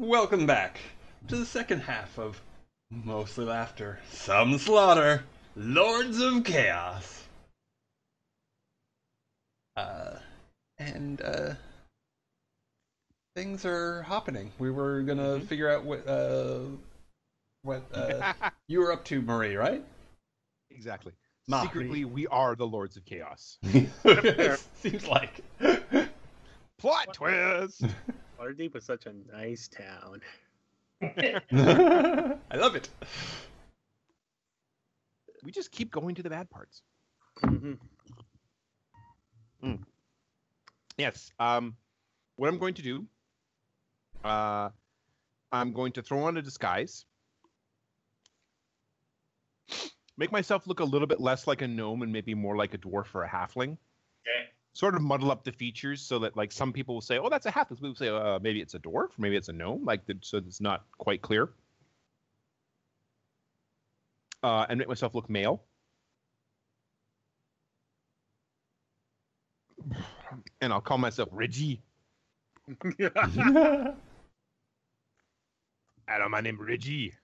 Welcome back to the second half of Mostly Laughter, Some Slaughter, Lords of Chaos. And things are happening. We were gonna figure out what you were up to, Marie, right? Exactly. Nah, Secretly, we are the Lords of Chaos. Seems like. Plot twist! Waterdeep was such a nice town. I love it. We just keep going to the bad parts. Yes. What I'm going to do, I'm going to throw on a disguise. Make myself look a little bit less like a gnome and maybe more like a dwarf or a halfling. Okay. Sort of muddle up the features so that, like, some people will say, "Oh, that's a half." Some people say, "Maybe it's a dwarf, maybe it's a gnome." So it's not quite clear. And make myself look male. And I'll call myself Reggie. Hello, my name Reggie.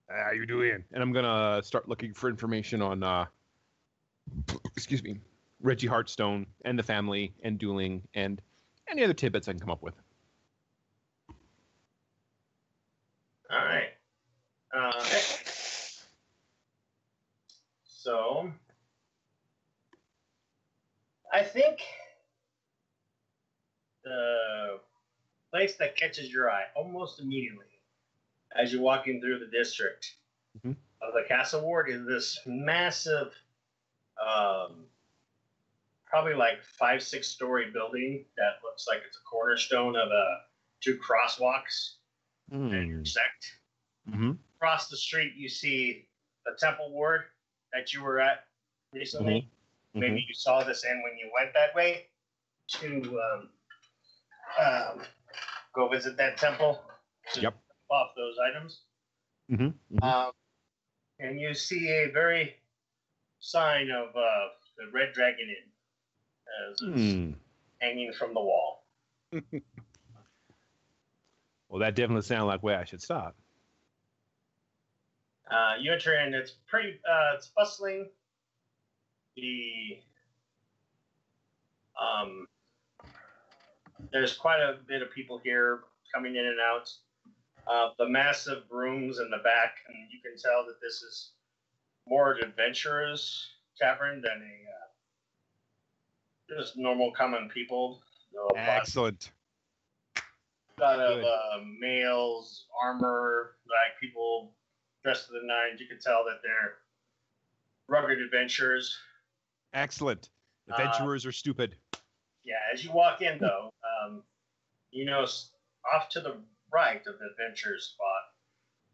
How you doing? And I'm gonna start looking for information on, excuse me, Reggie Heartstone and the family and dueling and any other tidbits I can come up with. All right. So, I think the place that catches your eye almost immediately as you're walking through the district of the Castle Ward is this massive, probably like 5-6 story building that looks like it's a cornerstone of two crosswalks that intersect. Across the street, you see the Temple Ward that you were at recently. Maybe you saw this in when you went that way to go visit that temple. Yep. Off those items. And you see a very sign of the Red Dragon Inn as it's hanging from the wall. Well, that definitely sounds like where I should stop. You enter in. It's pretty. It's bustling. There's quite a bit of people here coming in and out. The massive rooms in the back, and you can tell that this is more an adventurer's tavern than just normal common people. Excellent. A lot of males, armor, like people dressed to the nines. You can tell that they're rugged adventurers. Excellent. Adventurers are stupid. Yeah, as you walk in, though, you know, off to the right of the adventure spot,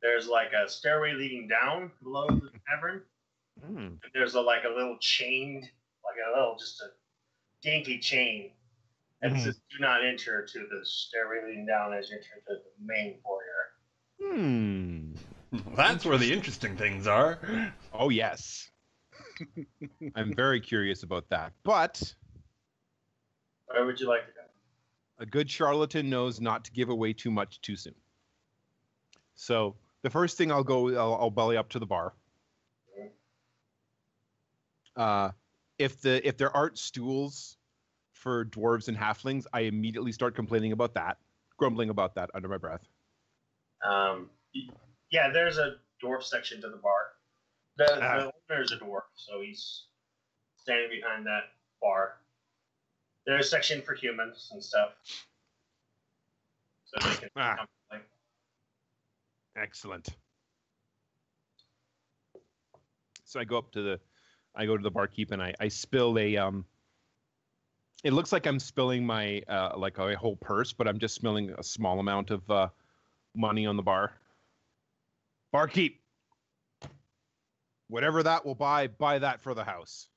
there's like a stairway leading down below the tavern. And there's a little chain, just a dainty chain. And it says, "Do not enter to the stairway leading down as you enter to the main foyer." That's where the interesting things are. Oh, yes. I'm very curious about that. But where would you like to go? A good charlatan knows not to give away too much too soon. So the first thing I'll belly up to the bar. If there aren't stools for dwarves and halflings, I immediately start grumbling about that under my breath. Yeah, there's a dwarf section to the bar. The owner's a dwarf, so he's standing behind that bar. There's a section for humans and stuff. So they can comfortably. Excellent. So I go to the barkeep and I spill a it looks like I'm spilling my like a whole purse, but I'm just spilling a small amount of money on the bar. Barkeep, whatever that will buy that for the house.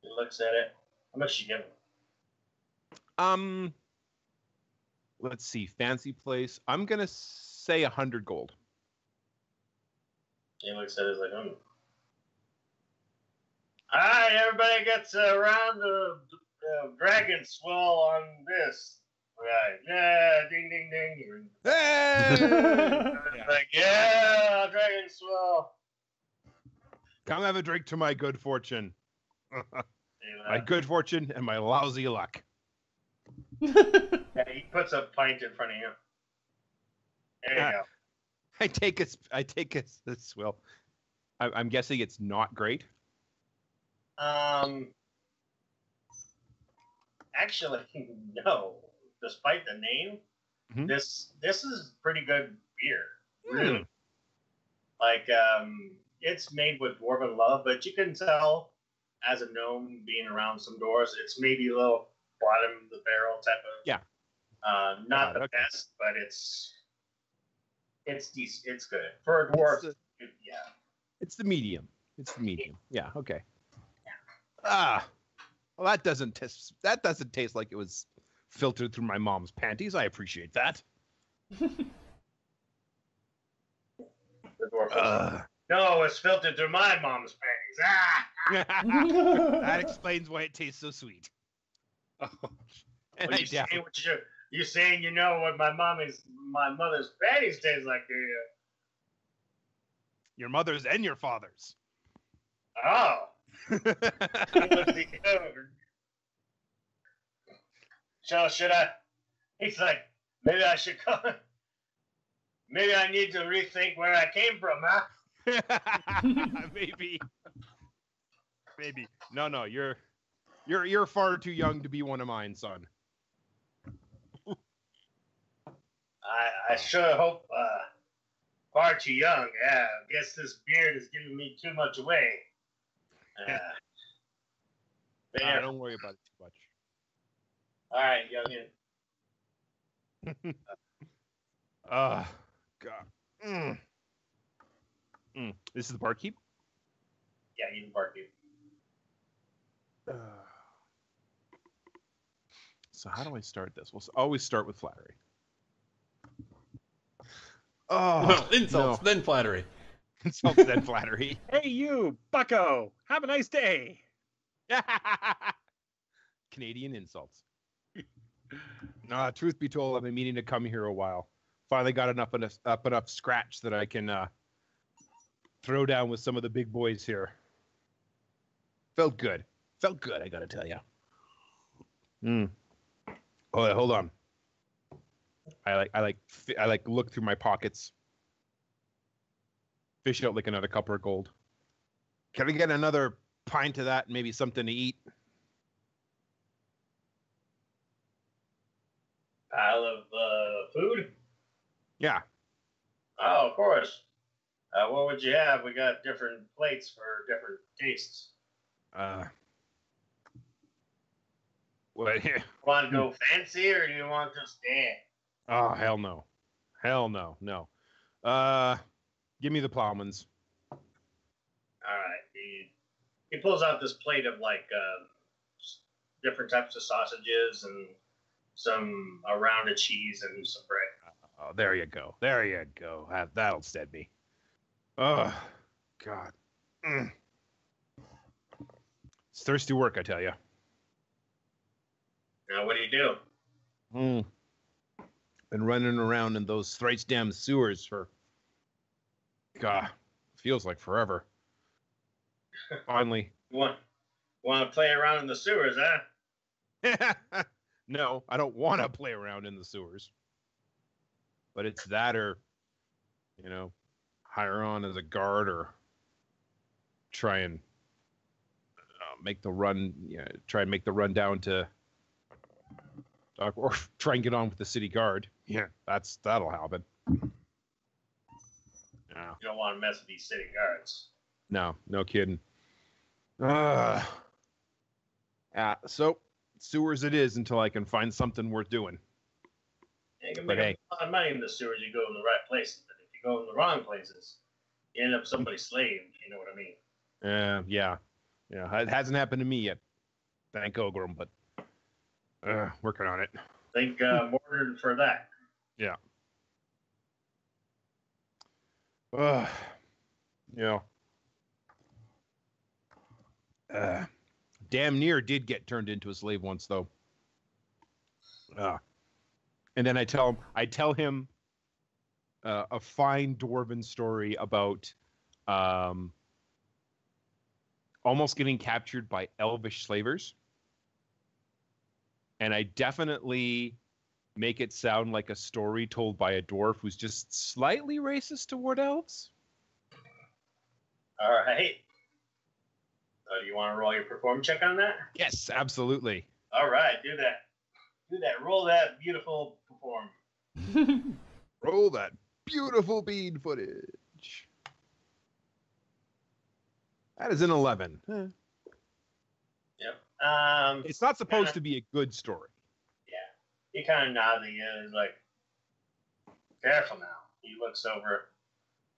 He looks at it. How much you give him? Let's see, fancy place. I'm gonna say 100 gold. He looks at it like, All right, everybody gets around the dragon swell on this. Right. Yeah, ding, ding, ding. Hey! It's like, yeah, Dragon Swell. Come have a drink to my good fortune. See My that? good fortune and my lousy luck. Yeah, he puts a pint in front of you. There you go. I take a swill. I'm guessing it's not great. Actually, no. Despite the name, Mhm. this is pretty good beer. Really. Mm. Like, it's made with dwarven love, but you can tell as a gnome being around some doors, it's maybe a little bottom of the barrel type of. Yeah. Not God, the okay. best, but it's decent. It's good for a dwarf. Yeah. It's the medium. It's the medium. Yeah. Okay. Ah. Well, that doesn't taste like it was filtered through my mom's panties. I appreciate that. The dwarf. No, it's filtered through my mom's panties. Ah! That explains why it tastes so sweet. And Well, you saying you know what my mother's panties taste like, do you? Your mother's and your father's. Oh. So should I? He's like, maybe I should go. Maybe I need to rethink where I came from, huh? Maybe. No, you're far too young to be one of mine, son. I sure hope far too young. Yeah, I guess this beard is giving me too much away. There. Don't worry about it too much. All right, youngin. God. This is the barkeep? Yeah, you can barkeep. So how do I start this? We'll always start with flattery. Oh, Well, insults, no. then flattery. Insults, then flattery. Hey, you, bucko. Have a nice day. Canadian insults. Truth be told, I've been meaning to come here a while. Finally got enough scratch that I can throw down with some of the big boys here. Felt good, I gotta tell you. Oh, hold on. I like look through my pockets, fish out like another couple of gold. Can I get another pint of that and maybe something to eat? Pile of food? Yeah. Oh, of course. What would you have? We got different plates for different tastes. What? Want to go fancy, or do you want to stand? Oh, hell no. No. Give me the Plowmans. All right. He pulls out this plate of like different types of sausages and some a round of cheese and some bread. Oh, there you go. That'll stead me. Oh, God. It's thirsty work, I tell you. Now, what do you do? Been running around in those thrice damn sewers for, God, feels like forever. Finally. You want to play around in the sewers, huh? No, I don't want to play around in the sewers. But it's that or, hire on as a guard or try and make the run down to, or try and get on with the city guard. Yeah, that'll happen. No. You don't want to mess with these city guards. No kidding. So sewers it is until I can find something worth doing. Yeah, you can make a lot of money in the sewers. You go in the right places, but if you go in the wrong places, you end up somebody's slave. You know what I mean? Yeah. It hasn't happened to me yet, thank Ogrim, but working on it. Thank Morgan for that. Yeah. Damn near did get turned into a slave once, though. And then I tell him a fine dwarven story about almost getting captured by elvish slavers. And I definitely make it sound like a story told by a dwarf who's just slightly racist toward elves. All right. So do you want to roll your perform check on that? Yes, absolutely. All right, do that. Do that. Roll that beautiful perform. Roll that beautiful bead footage. That is an 11. Yep. It's not supposed to be a good story. Yeah. He kind of nods at you. He's like, careful now. He looks over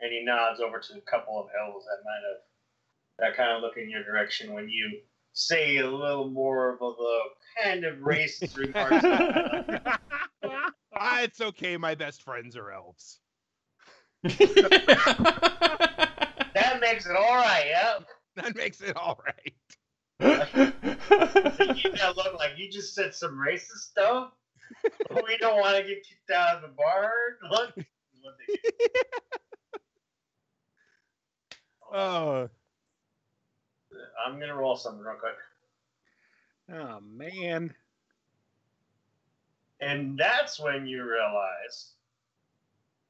and he nods over to a couple of elves that kind of look in your direction when you say a little more of the kind of racist remarks. It's okay. My best friends are elves. That makes it all right, yeah? That makes it all right. You that look like you just said some racist stuff. We don't want to get kicked out of the bar. Look. Oh. I'm gonna roll something real quick. Oh, man. And that's when you realize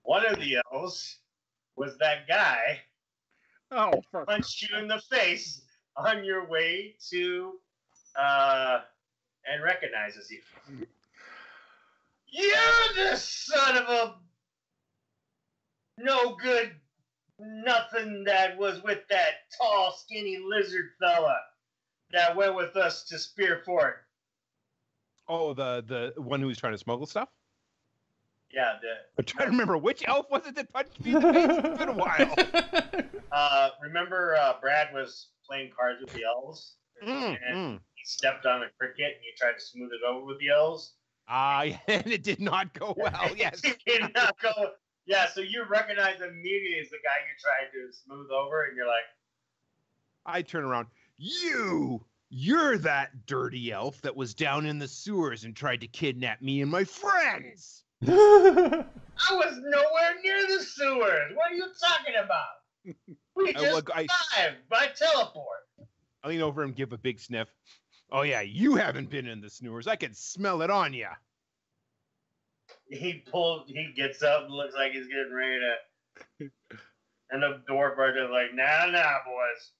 one of the elves was that guy Oh, for punched you in the face on your way to and recognizes you. You're the son of a no good nothing that was with that tall, skinny lizard fella that went with us to Spearfort. Oh, the one who's trying to smuggle stuff? Yeah, I'm trying to remember which elf was it that punched me in the face. It's been a while. remember Brad was playing cards with the elves? And he stepped on a cricket and you tried to smooth it over with the elves? And it did not go well, yes. It did not go. Yeah, so you recognize immediately as the guy you tried to smooth over, and you're like, I turn around. You're that dirty elf that was down in the sewers and tried to kidnap me and my friends. I was nowhere near the sewers. What are you talking about? We just arrived by teleport. I lean over and give a big sniff. Oh, yeah, you haven't been in the sewers. I can smell it on you. He gets up and looks like he's getting ready to. And the dwarf right there like, nah, boys.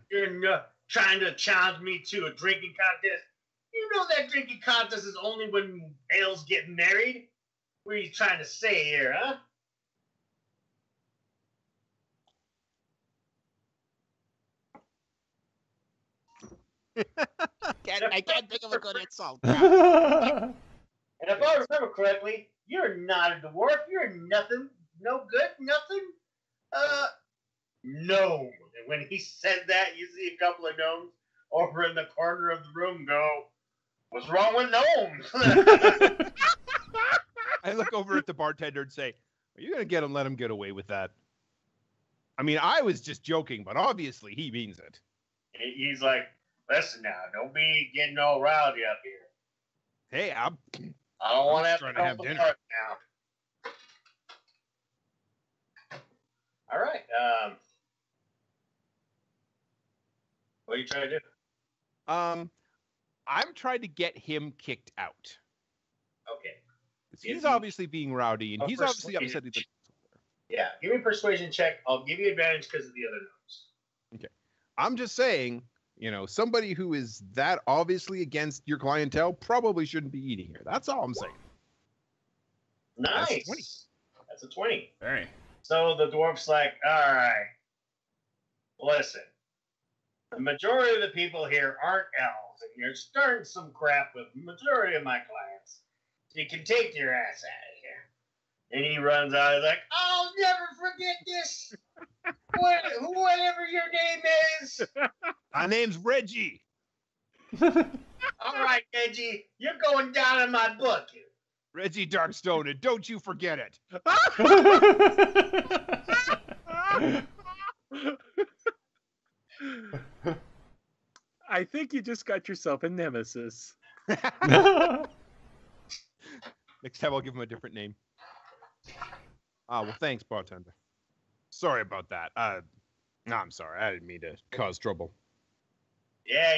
You're trying to challenge me to a drinking contest. You know that drinking contest is only when ales get married? What are you trying to say here, huh? I can't think of a good insult. And if I remember correctly, you're not a dwarf. You're nothing. No good. Nothing. Gnome. And when he said that, you see a couple of gnomes over in the corner of the room go, what's wrong with gnomes? I look over at the bartender and say, are you going to let him get away with that? I mean, I was just joking, but obviously he means it. He's like, listen now, don't be getting all rowdy up here. Hey, I don't want to have dinner now. All right. What are you trying to do? I'm trying to get him kicked out. Okay. He's obviously being rowdy, and he's obviously upset. Yeah, give me a persuasion check. I'll give you advantage because of the other notes. Okay. I'm just saying, somebody who is that obviously against your clientele probably shouldn't be eating here. That's all I'm saying. Nice. That's a 20. Very. So the dwarf's like, all right, listen. The majority of the people here aren't elves, and you're starting some crap with the majority of my clients. So you can take your ass out of here. And he runs out. He's like, I'll never forget this. Whatever your name is. My name's Reggie. All right, Reggie. You're going down in my book. Reggie Darkstone, and don't you forget it. I think you just got yourself a nemesis. Next time I'll give him a different name. Well, thanks, bartender. Sorry about that. No, I'm sorry. I didn't mean to cause trouble. Yeah.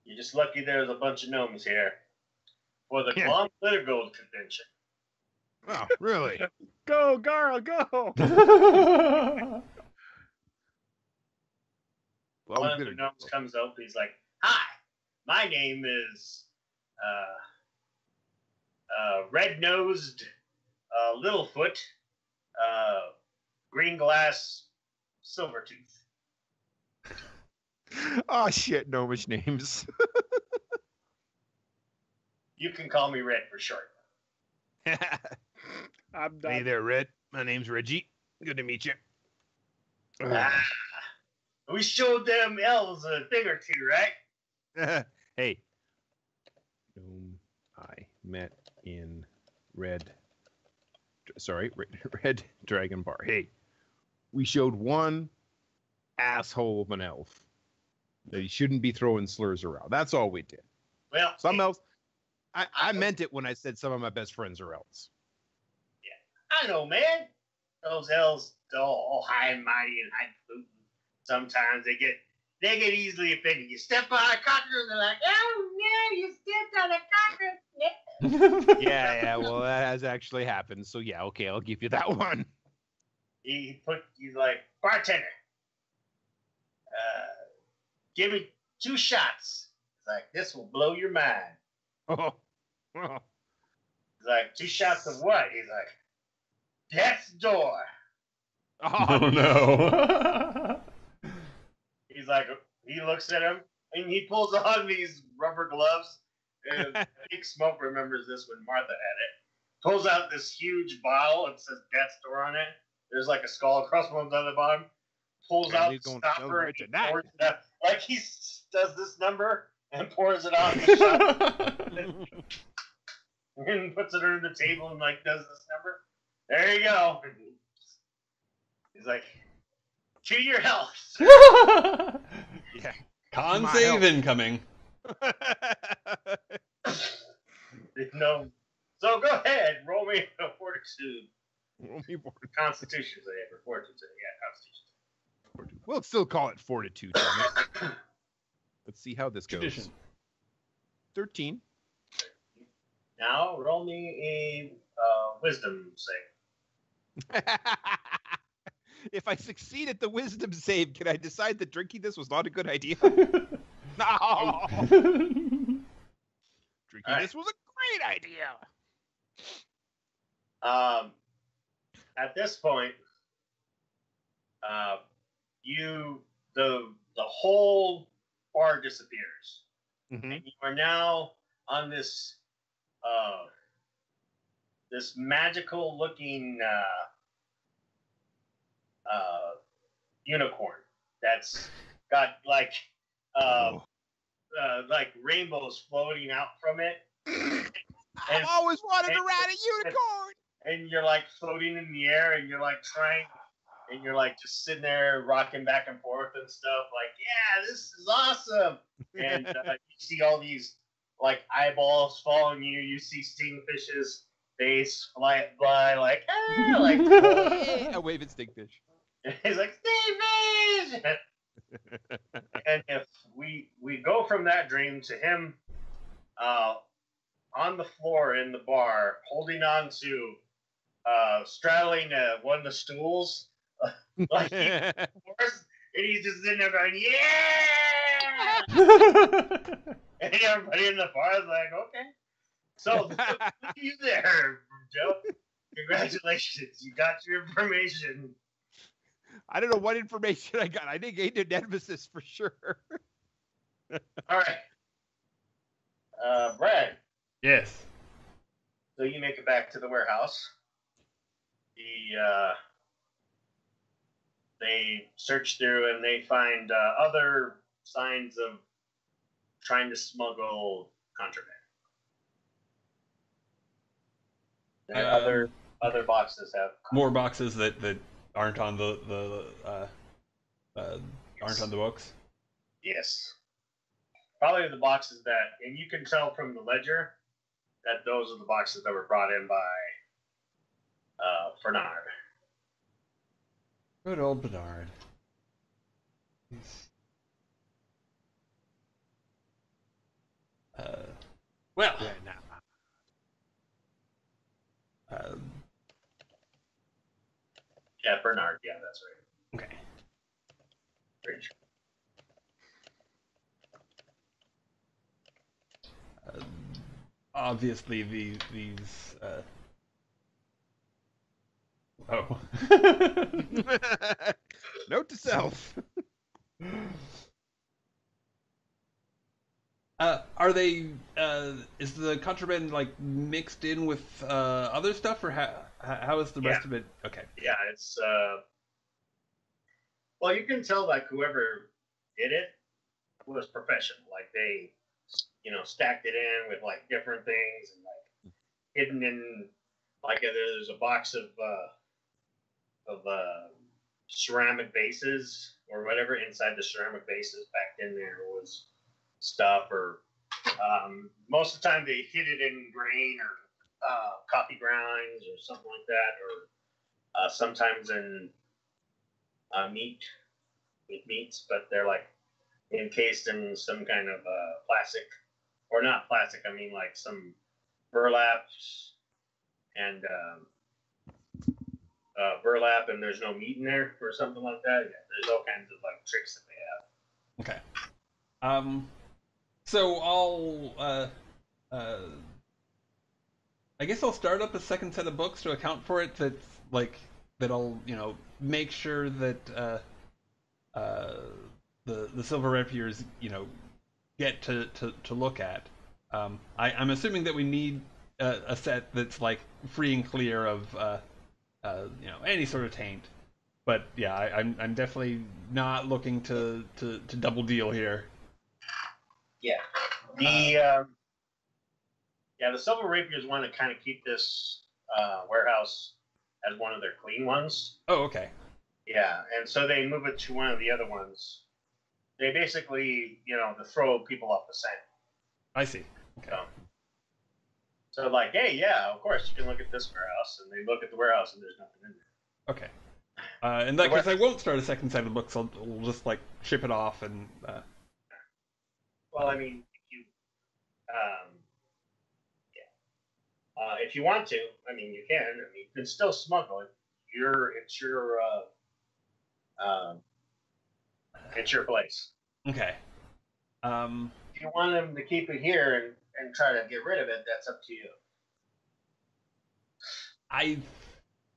You're just lucky there's a bunch of gnomes here for the Glom Glitter Gold convention. Oh, really? Go, Garl, go! Well, One of the gnomes comes up. He's like, "Hi, my name is Red-Nosed Littlefoot, Green Glass Silvertooth." Oh, shit. Gnomish names. You can call me Red for short. I'm done. Hey there, Red. My name's Reggie. Good to meet you. We showed them elves a thing or two, right? Hey. I met in Red Dragon Bar. Hey, we showed one asshole of an elf that he shouldn't be throwing slurs around. That's all we did. Well, Some elves, I meant it when I said some of my best friends are elves. I know, man. Those elves, all high and mighty and highfalutin. Sometimes they get easily offended. You step on a cockroach, they're like, "Oh no, you stepped on a cockroach." Yeah, well, that has actually happened. So yeah, okay, I'll give you that one. He's like, "Bartender, give me 2 shots." He's like, "This will blow your mind." Oh. He's like, "2 shots of what?" He's like, "Death's door." Oh no. He's like, he looks at him and he pulls on these rubber gloves. And I think Smoke remembers this when Martha had it. Pulls out this huge bottle and says "Death's Door" on it. There's like a skull across one on the bottom. Pulls out the stopper and he pours it out. Like he does this number and pours it on the shot. And puts it under the table and like does this number. There you go. He's like, "To your health." Yeah. Con save incoming. No. So go ahead, roll me a fortitude. Roll me fortitude. Constitution save or fortitude save. Yeah, Constitution. We'll still call it fortitude. Damn it. Let's see how this goes. Tradition. 13. Now roll me a wisdom save. If I succeed at the wisdom save, can I decide that drinking this was not a good idea? No! Drinking this was a great idea. At this point, the whole bar disappears, Mm-hmm. and you are now on this magical looking unicorn that's got like rainbows floating out from it. I've always wanted to ride a unicorn. And you're like floating in the air, and you're like trying, and you're like just sitting there rocking back and forth and stuff. Like, yeah, this is awesome. And you see all these like eyeballs following you. You see Stingfish's face fly by, like, ah, like. A waving Stingfish. He's like, "Stingfish!" And if we go from that dream to him on the floor in the bar, holding on to straddling one of the stools, like and he's just sitting there going, "Yeah!" And everybody in the bar is like, "Okay." So you there, Joe? Congratulations, you got your information. I don't know what information I got. I think ain't a nemesis for sure. All right. Brad, Yes. so you make it back to the warehouse. They search through and they find other signs of trying to smuggle contraband. There are other boxes have More boxes that aren't on the aren't on the books. Yes. Probably the boxes that, and you can tell from the ledger that those are the boxes that were brought in by Bernard. Good old Bernard. Well, Yeah, nah. Yeah, Bernard. Yeah, that's right. okay. Pretty sure. Obviously, these. Oh. Note to self. Are they? Is the contraband like mixed in with other stuff, or how is the rest of it? Okay. Yeah, it's well, you can tell like whoever did it was professional. Like they, stacked it in with like different things and like hidden in like there's a box of ceramic bases or whatever inside the ceramic bases. Back in there was stuff, or most of the time they hid it in grain or coffee grinds or something like that, or sometimes in meats, but they're like encased in some kind of plastic, or not plastic. I mean like some burlap and there's no meat in there or something like that. Yeah, there's all kinds of like tricks that they have. Okay. So I guess I'll start up a second set of books to account for it. That'll make sure that the silver rapiers get to look at. I'm assuming that we need a set that's like free and clear of any sort of taint. But yeah, I'm definitely not looking to double deal here. Yeah. The silver rapiers want to kind of keep this warehouse as one of their clean ones. Oh, okay. Yeah, and so they move it to one of the other ones. They basically, to throw people off the scent. I see. Okay. So like, hey, yeah, of course, you can look at this warehouse, and they look at the warehouse, and there's nothing in there. Okay. In that case, I won't start a second set of books. We'll just like ship it off and. Well, I mean, if you want to, I mean, you can. I mean, you can still smuggle it. It's your place. Okay. If you want them to keep it here and try to get rid of it, that's up to you. I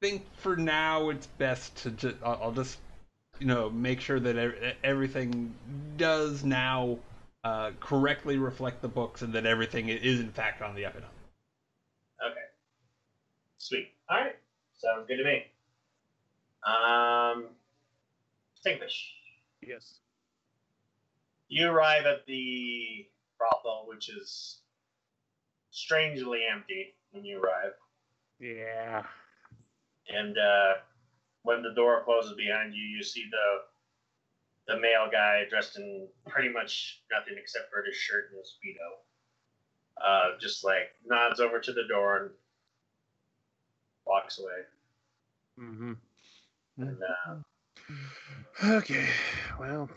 think for now it's best to I'll just make sure that everything does now correctly reflect the books and that everything is in fact on the up and up. Okay. Sweet. All right. Sounds good to me. Stinkfish. Yes. You arrive at the brothel, which is strangely empty when you arrive. Yeah. And when the door closes behind you, you see the male guy dressed in pretty much nothing except for his shirt and his Speedo. Just like nods over to the door and walks away. Mm-hmm. And, Okay. Well,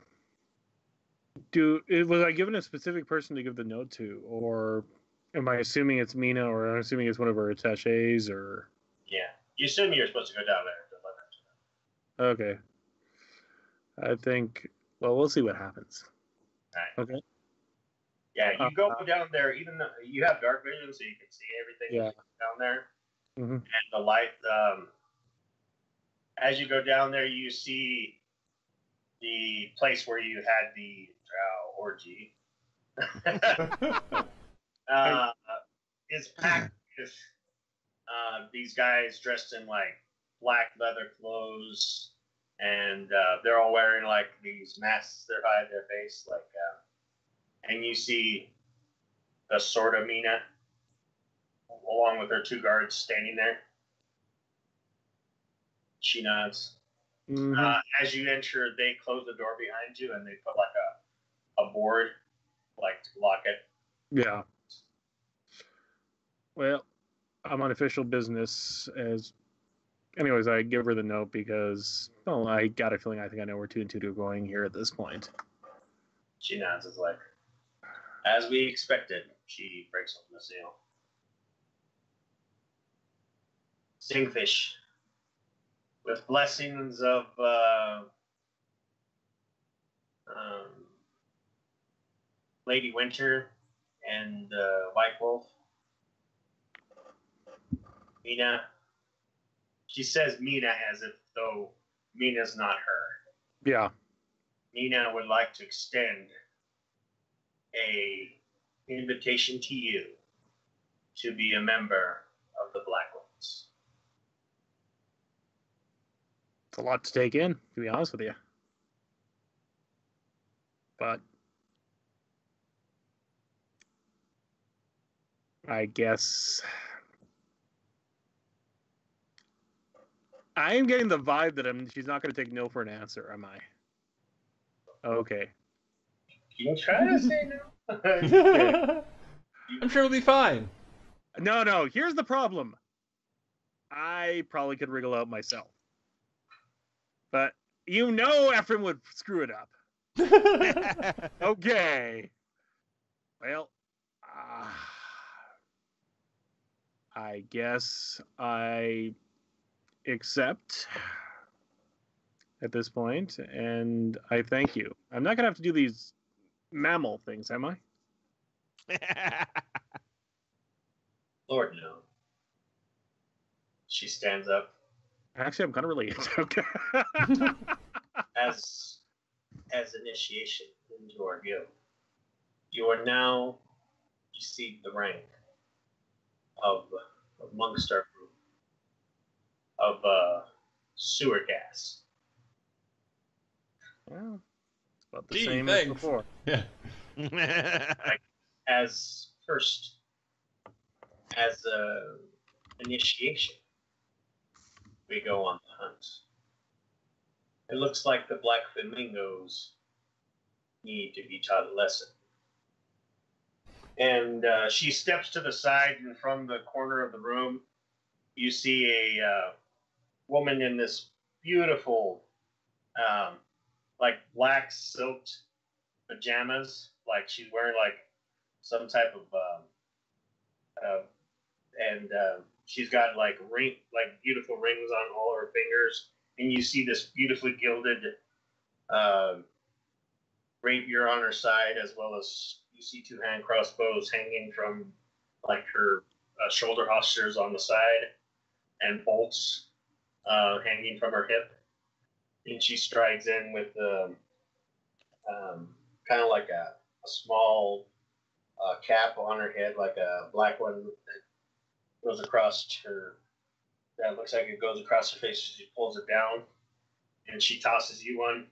was I given a specific person to give the note to, or am I assuming it's Mina, or am I assuming it's one of her attaches, or? yeah, you assume you're supposed to go down there and deliver it to them. Okay. I think. Well, we'll see what happens. All right. Okay. Yeah, you go down there, even though you have dark vision, so you can see everything down there. Mm-hmm. And the light, as you go down there, you see the place where you had the drow orgy. Is packed with these guys dressed in like black leather clothes, and they're all wearing like these masks that hide their face, like. And you see the sword of Mina, along with her two guards standing there. She nods. Mm-hmm. As you enter, they close the door behind you, and they put like a board, like to lock it. Yeah. Well, I'm on official business as. Anyways, I give her the note because, well, I got a feeling I think I know where 2 and 2 are going here at this point. She nods. It's like, as we expected. She breaks open the seal. Stingfish, with blessings of Lady Winter and White Wolf. Mina. She says Mina as if though Mina's not her. Yeah. Mina would like to extend a invitation to you to be a member of the Black Ones. It's a lot to take in, to be honest with you. But I guess I am getting the vibe that she's not going to take no for an answer, am I? Okay. You can try to say no. Okay. I'm sure it'll be fine. No, here's the problem. I probably could wriggle out myself. But Ephraim would screw it up. Okay. Well, I guess I accept at this point, and I thank you. I'm not going to have to do these mammal things, am I? Lord, no. She stands up. Actually, I'm kind of relieved. Okay. As initiation into our guild, you are now received the rank of amongst our group of sewer gas. Well, it's about the Gee, same thanks. as before. Yeah. As first, as a initiation, we go on the hunt. It looks like the black flamingos need to be taught a lesson. And she steps to the side, and from the corner of the room, you see a woman in this beautiful, like black silked pajamas, like she's wearing like some type of, and she's got like beautiful rings on all her fingers, and you see this beautifully gilded rapier on her side, as well as you see 2 hand crossbows hanging from like her shoulder holsters on the side, and bolts hanging from her hip. And she strides in with kind of like a small cap on her head, like a black one that goes across her. That looks like it goes across her face. She pulls it down, and she tosses you one.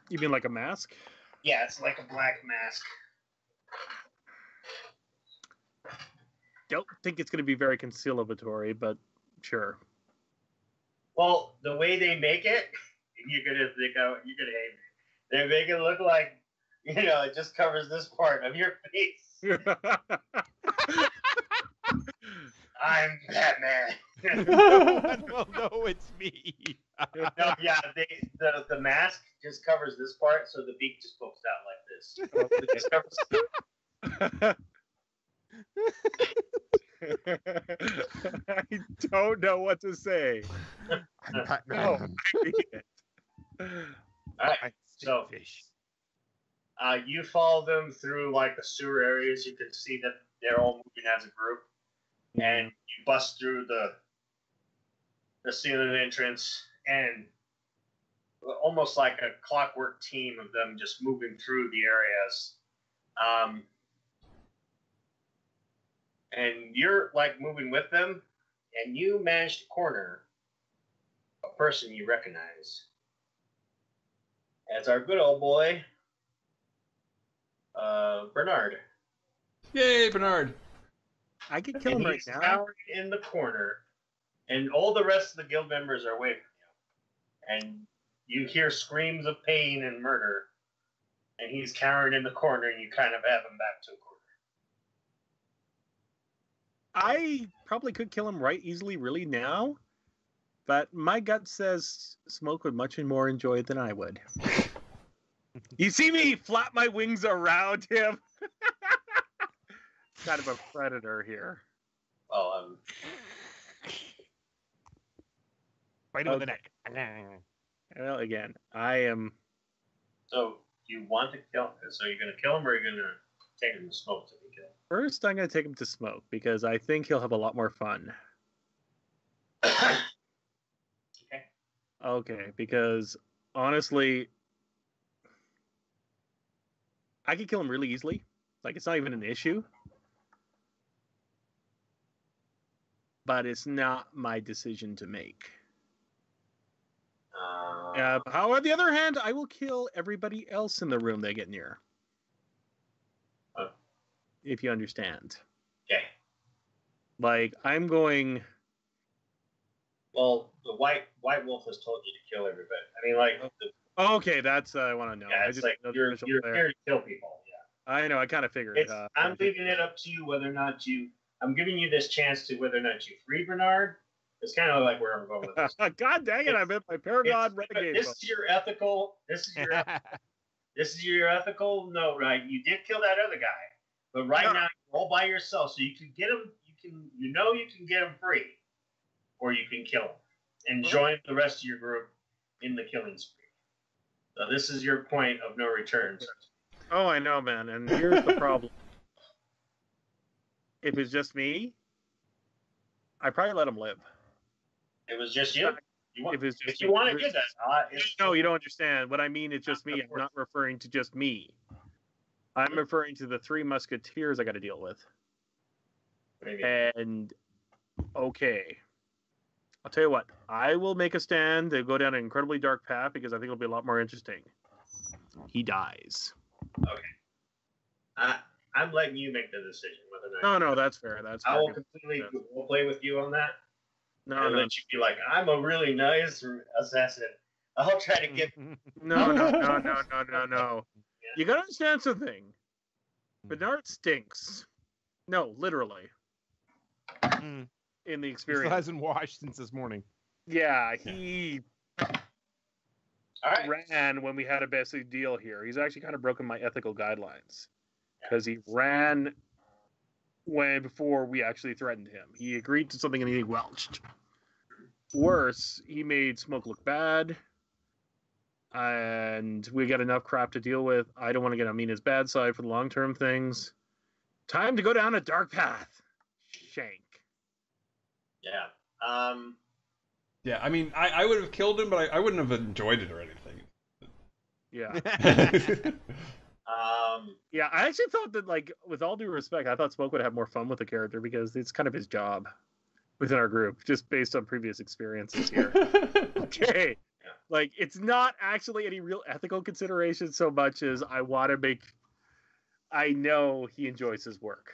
You mean like a mask? Yeah, it's like a black mask. Don't think it's going to be very conciliatory, but sure. Well, the way they make it, you're gonna hate me. They make it look like, it just covers this part of your face. I'm Batman. No one will know it's me. No, yeah, the mask just covers this part, so the beak just pokes out like this. It just covers. I don't know what to say. I'm Batman. No, I need it. All right, so you follow them through like the sewer areas. You can see that they're all moving as a group, and you bust through the ceiling entrance, and almost like a clockwork team of them just moving through the areas. And you're like moving with them, and you manage to corner a person you recognize as our good old boy, Bernard. Yay, Bernard. I could kill him And right he's now. cowering in the corner, and all the rest of the guild members are away from you. And you hear screams of pain and murder, and he's cowering in the corner, and you kind of have him back to a corner. I probably could kill him right easily, really now, but my gut says Smoke would much more enjoy it than I would. You see me flap my wings around him? Kind of a predator here. Well, Right over the neck. Well, again, I am. so you want to kill? So you're going to kill him, or are you going to take him to Smoke to be killed? First, I'm going to take him to Smoke because I think he'll have a lot more fun. Okay. Okay, because honestly, I could kill him really easily. Like, it's not even an issue. But it's not my decision to make. How, on the other hand, I will kill everybody else in the room they get near. If you understand. Okay. Like, I'm going... Well, the white wolf has told you to kill everybody. I mean, like... Okay, that's I want to know. Yeah, I it's just like you're here to kill people. Yeah. I know, I kind of figured. I'm leaving it up to you whether or not you... I'm giving you this chance to whether or not you free Bernard. It's kind of like where I'm going with this. God dang it! I'm in my Paragon Renegade. This is your ethical. This is your ethical note, right? You did kill that other guy, but right now you're all by yourself, so you can get him. You can get him free, or you can kill him and join the rest of your group in the killing spree. So this is your point of no return. Oh, I know, man. And here's the problem. If it's just me, I probably let him live. It was just you. If you me, want to do that, no, you don't understand. What I mean is just me. I'm not referring to just me. I'm referring to the 3 musketeers I got to deal with. Maybe. And okay, I'll tell you what. I will make a stand to go down an incredibly dark path because I think it'll be a lot more interesting. He dies. Okay. I'm letting you make the decision whether or not. No, that's fair. That's fair. I will completely. We'll play with you on that. No. Let you be like, I'm a really nice assassin. I'll try to get. No. You gotta understand something. Bernard stinks. No, literally. In the experience. He hasn't washed since this morning. Yeah, he ran when we had a basic deal here. He's actually kind of broken my ethical guidelines. Because he ran way before we actually threatened him. He agreed to something and he welched. Worse, he made Smoke look bad. And we got enough crap to deal with. I don't want to get on Mina's bad side for the long-term things. Time to go down a dark path. Shank. Yeah. Yeah, I mean, I would have killed him, but I wouldn't have enjoyed it or anything. Yeah. Yeah, I actually thought that, like, with all due respect, I thought Smoke would have more fun with the character because it's kind of his job within our group, just based on previous experiences here. Okay. Yeah. Like, it's not actually any real ethical consideration so much as I want to make... I know he enjoys his work.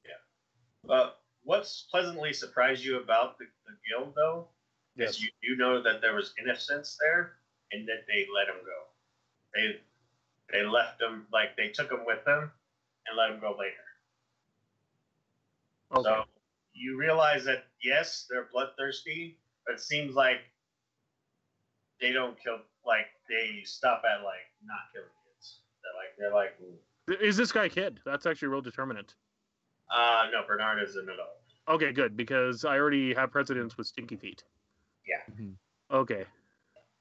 Yeah. What's pleasantly surprised you about the guild, though, is you know that there was innocence there and that they let him go. They left him, like, they took him with them and let him go later. Okay. So you realize that, yes, they're bloodthirsty, but it seems like they don't kill, like, they stop at, like, not killing kids. They're like... Is this guy a kid? That's actually real determinant. No, Bernard is an adult. Okay, good, because I already have precedents with stinky feet. Yeah. Mm-hmm. Okay.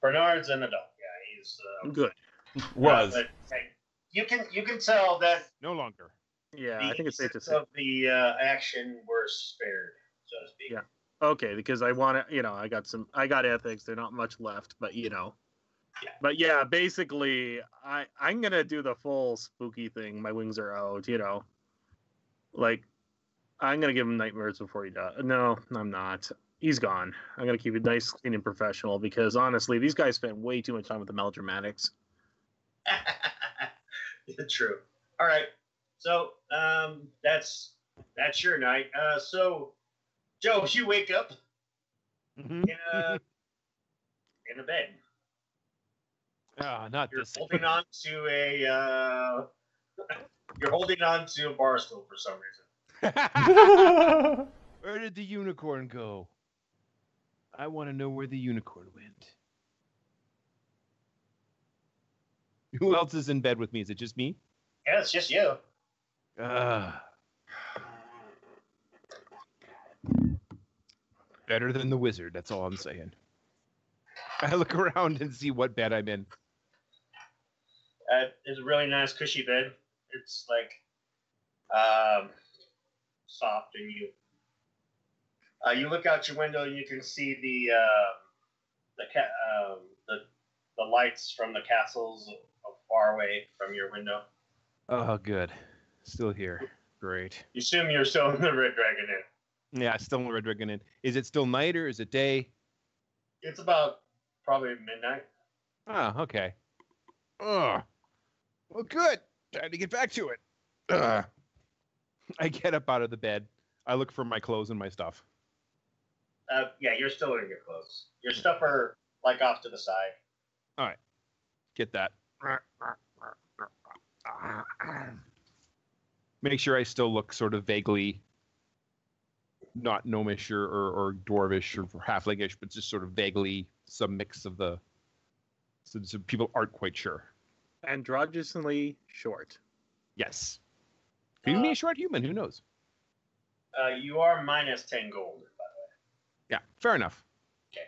Bernard's an adult, yeah, he's... good. Was. But, you can tell that no longer. Yeah, I think it's safe to say. Of the action were spared, so to speak. Yeah. Okay, because I want to, I got ethics. They're not much left, but Yeah. But yeah, basically, I'm gonna do the full spooky thing. My wings are out, Like, I'm gonna give him nightmares before he dies. No, I'm not. He's gone. I'm gonna keep it nice, clean, and professional because honestly, these guys spent way too much time with the melodramatics. True. All right. So that's your night. So Joe, you wake up in a bed. Not You're this. holding on to a you're holding on to a bar stool for some reason. Where did the unicorn go? I want to know where the unicorn went. Who else is in bed with me? Is it just me? Yeah, it's just you. Better than the wizard. That's all I'm saying. I look around and see what bed I'm in. It's a really nice, cushy bed. It's like soft, and you look out your window and you can see the lights from the castles far away from your window. Oh, good. Still here. Great. You assume you're still in the Red Dragon Inn. Yeah, still in the Red Dragon Inn. Is it still night or is it day? It's about probably midnight. Oh, okay. Oh, well, good. Time to get back to it. I get up out of the bed. I look for my clothes and my stuff. Yeah, you're still in your clothes. Your stuff are like off to the side. All right. Get that. Make sure I still look sort of vaguely not gnomish or dwarvish or halflingish, but just sort of vaguely some mix of the. So people aren't quite sure. Androgynously short. Yes. Could even be a short human. Who knows? You are minus 10 gold, by the way. Yeah, fair enough. Okay.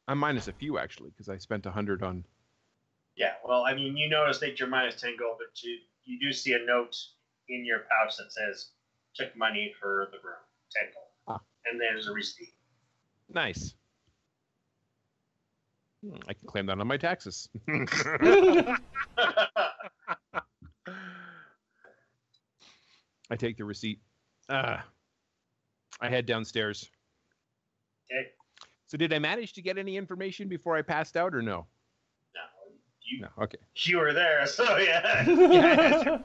I'm minus a few, actually, because I spent 100 on... Yeah, well, I mean, you notice that you're minus 10 gold, but you do see a note in your pouch that says, took money for the room, 10 gold. Ah. And there's a receipt. Nice. I can claim that on my taxes. I take the receipt. I head downstairs. Okay. So did I manage to get any information before I passed out or no? No. No, okay. You were there, so yeah. Yeah.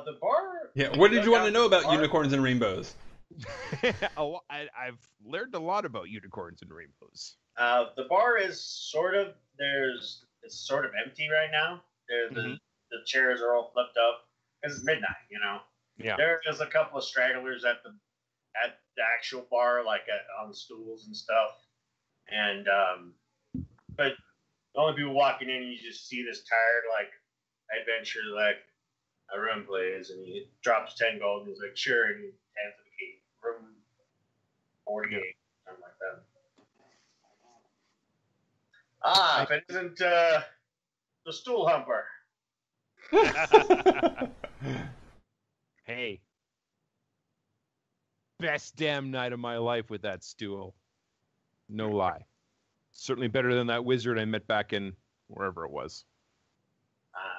The bar... Yeah, what did you want to know about unicorns and rainbows? I've learned a lot about unicorns and rainbows. The bar is it's sort of empty right now. The chairs are all flipped up because it's midnight, you know. Yeah. There's a couple of stragglers at the actual bar, like on stools and stuff. And but the only people walking in, you just see this tired adventurer, like a room plays, and he drops 10 gold, and he's like, sure, and he hands it the key. Room 48, something like that. If it isn't the stool humper. Hey. Best damn night of my life with that stool. No lie. Certainly better than that wizard I met back in wherever it was.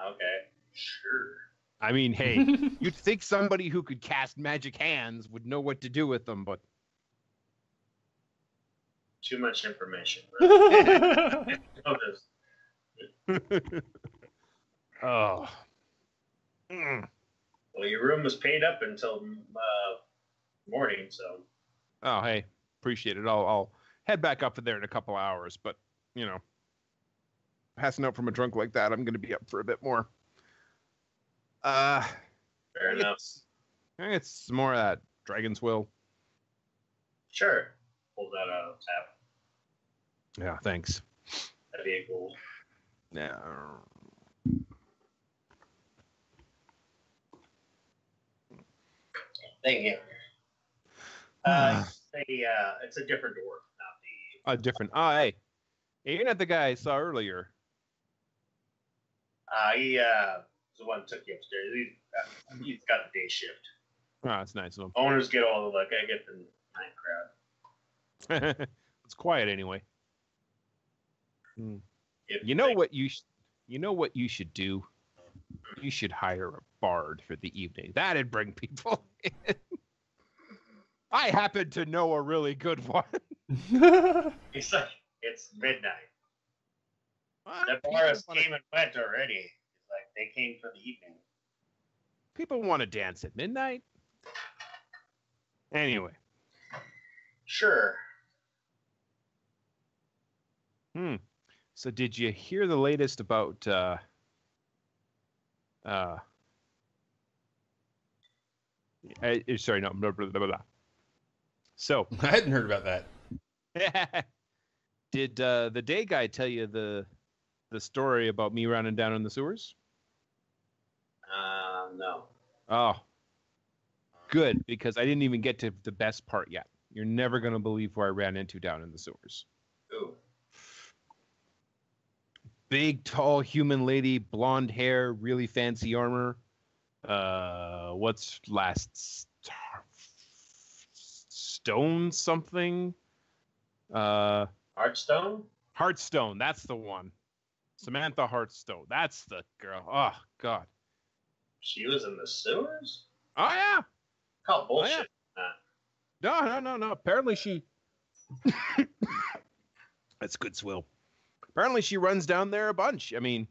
Okay. Sure. I mean, hey, you'd think somebody who could cast magic hands would know what to do with them, but... Too much information. Oh. Well, your room was paid up until morning, so. Oh, hey, appreciate it. I'll head back up there in a couple hours, but, passing out from a drunk like that, I'm going to be up for a bit more. Fair enough. It's more of that Dragon's Will. Sure. Pull that out of the tap. Yeah, thanks. That'd be a gold. Yeah. Thank you. It's a different door, not the. A different. Oh, hey, you're not the guy I saw earlier. He was the one that took you upstairs. He's got the day shift. Oh, that's nice of him. Owners get all the I get the night crowd. It's quiet anyway. You know what you should do? You should hire a bard for the evening. That'd bring people in. I happen to know a really good one. He's like, it's midnight. The bars came and went already. It's like they came for the evening. People want to dance at midnight. Anyway. Sure. So did you hear the latest about sorry, no, blah, blah, blah, blah. So I hadn't heard about that. did the day guy tell you the story about me running down in the sewers? No. Oh, good, because I didn't even get to the best part yet. You're never going to believe who I ran into down in the sewers. Ooh. Big, tall human lady, blonde hair, really fancy armor. What's last? Stone something? Hearthstone? Hearthstone, that's the one. Samantha Hearthstone, that's the girl. Oh, God. She was in the sewers? Oh, yeah. Call bullshit. No. Apparently she... That's good swill. Apparently she runs down there a bunch. I mean,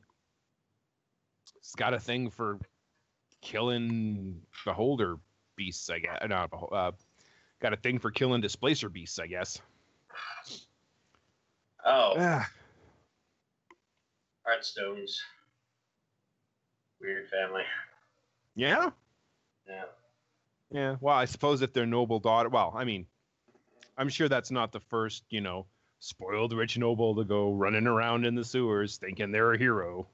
she's got a thing for killing beholder beasts, I guess. No, got a thing for killing displacer beasts, I guess. Oh. Hearthstones. Weird family. Yeah? Yeah. Yeah. Well, I suppose if they're noble daughter... Well, I mean, I'm sure that's not the first, spoiled rich noble to go running around in the sewers thinking they're a hero.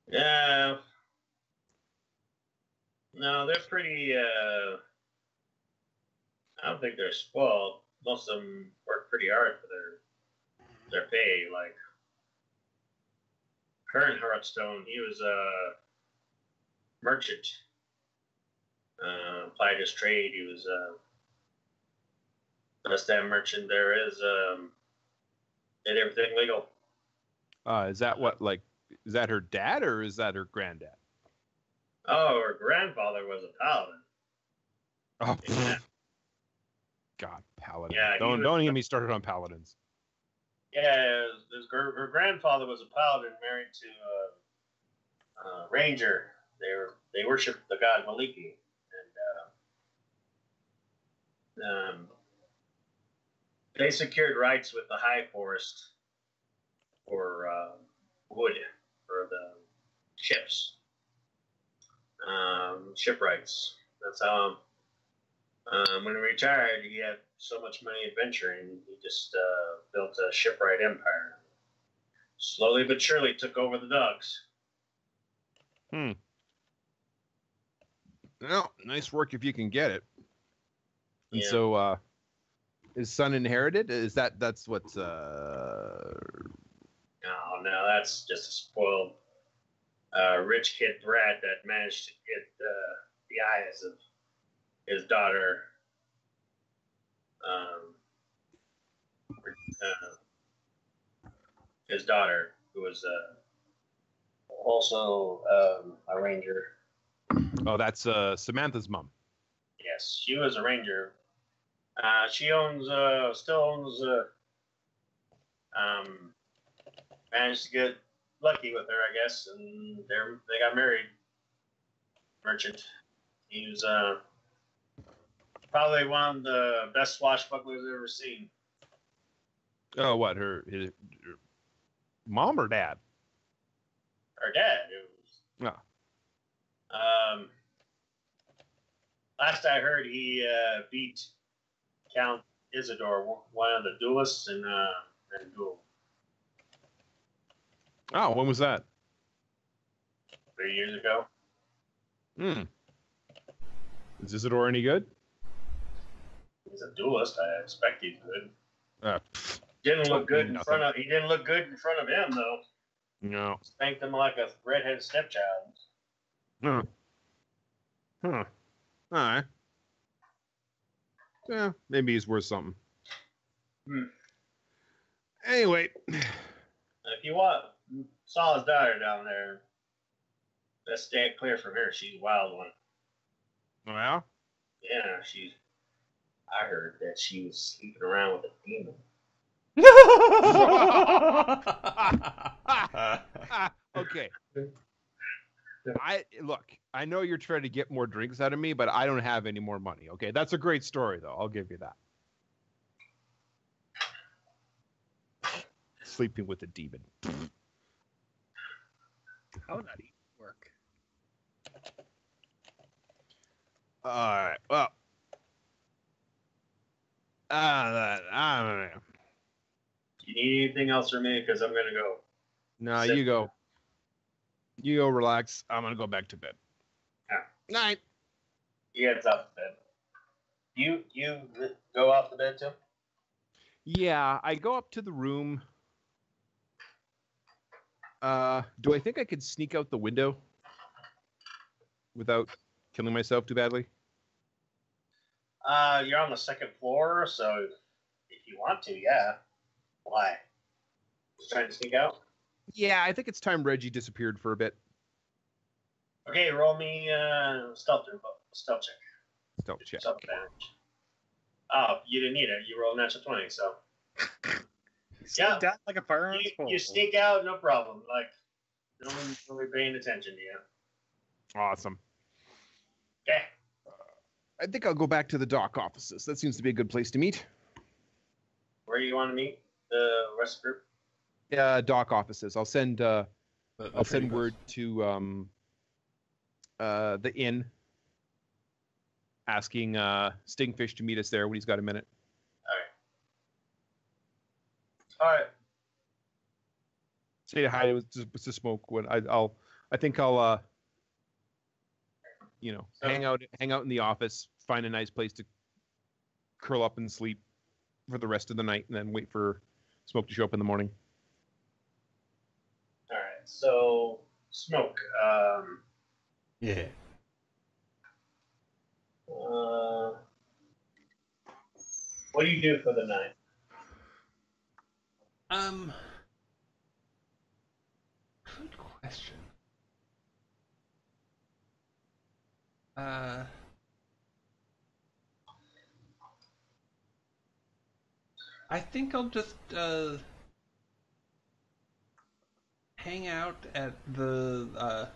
Yeah. No, they're pretty, I don't think they're spoiled. Most of them work pretty hard for their pay. Like, Kern Hearthstone, he was a merchant. Applied his trade. He was best damn merchant there is. Did everything legal. Is that what, is that her dad or is that her granddad? Oh, her grandfather was a paladin. Oh, Yeah. God, paladin. Yeah, don't get me started on paladins. Yeah, her grandfather was a paladin married to a ranger. They worshipped the god Maliki, and they secured rights with the High Forest for wood for the ships, ship rights. That's how. When he retired, he had so much money adventuring, he just built a shipwright empire. Slowly but surely took over the docks. Well, nice work if you can get it. And Yeah. so, his son inherited? That's what's No, that's just a spoiled rich kid brat that managed to get the eyes of his daughter. His daughter, who was also a ranger. Oh, that's Samantha's mom. Yes, she was a ranger. She still owns. Managed to get lucky with her, I guess, and they got married. Merchant. He was probably one of the best swashbucklers I've ever seen. Oh, what, her mom or dad? Her dad. It was. Oh. Last I heard, he beat Count Isidore, one of the duelists in a duel. Oh, when was that? 3 years ago. Is Isidore any good? He's a duelist. I expect he's good. Pfft. Didn't look good in Nothing. front of. He didn't look good in front of him though. No. Spanked him like a redheaded stepchild. Huh. All right. Yeah, maybe he's worth something. Anyway. If you saw his daughter down there, let's stay clear from her. She's a wild one. Well. Yeah, I heard that she was sleeping around with a demon. Okay. I know you're trying to get more drinks out of me, but I don't have any more money. Okay, that's a great story, though. I'll give you that. Sleeping with a demon. How would that even work? All right. Well, I don't know. You need anything else from me? Because I'm gonna go. No, Sit. you go. You go relax. I'm gonna go back to bed. Yeah. Night. He heads off to bed. You go off to bed too? Yeah, I go up to the room. Do I think I could sneak out the window without killing myself too badly? You're on the second floor, so if you want to, yeah. Why? Just trying to sneak out? Yeah, I think it's time Reggie disappeared for a bit. Okay, roll me stealth check. Stealth check. Stealth advantage. Oh, you didn't need it. You rolled a natural 20, so. Yeah. Down like a fire on its pole. You sneak out, no problem. Like, no one's really paying attention to you. Awesome. Okay. I think I'll go back to the dock offices. That seems to be a good place to meet. Where do you want to meet the rest of the group? Dock offices. I'll send trading word to the inn asking Stingfish to meet us there when he's got a minute. All right. Say hi to Smoke. When I think I'll hang out in the office, find a nice place to curl up and sleep for the rest of the night, and then wait for Smoke to show up in the morning. All right. So, Smoke. Yeah. What do you do for the night? Good question. I think I'll just hang out at the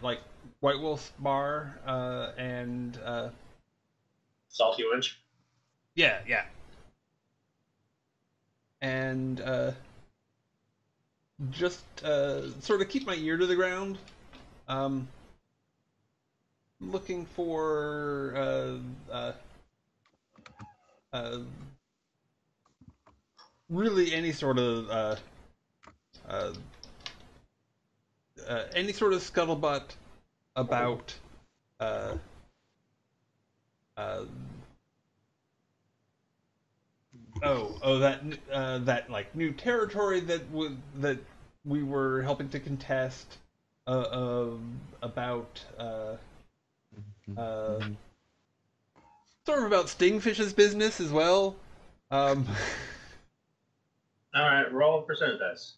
like White Wolf's bar and Salty Winch. yeah. And just sort of keep my ear to the ground. Looking for really any sort of scuttlebutt about that like new territory that we were helping to contest, about sort of about Stingfish's business as well. All right, roll a percentage dice.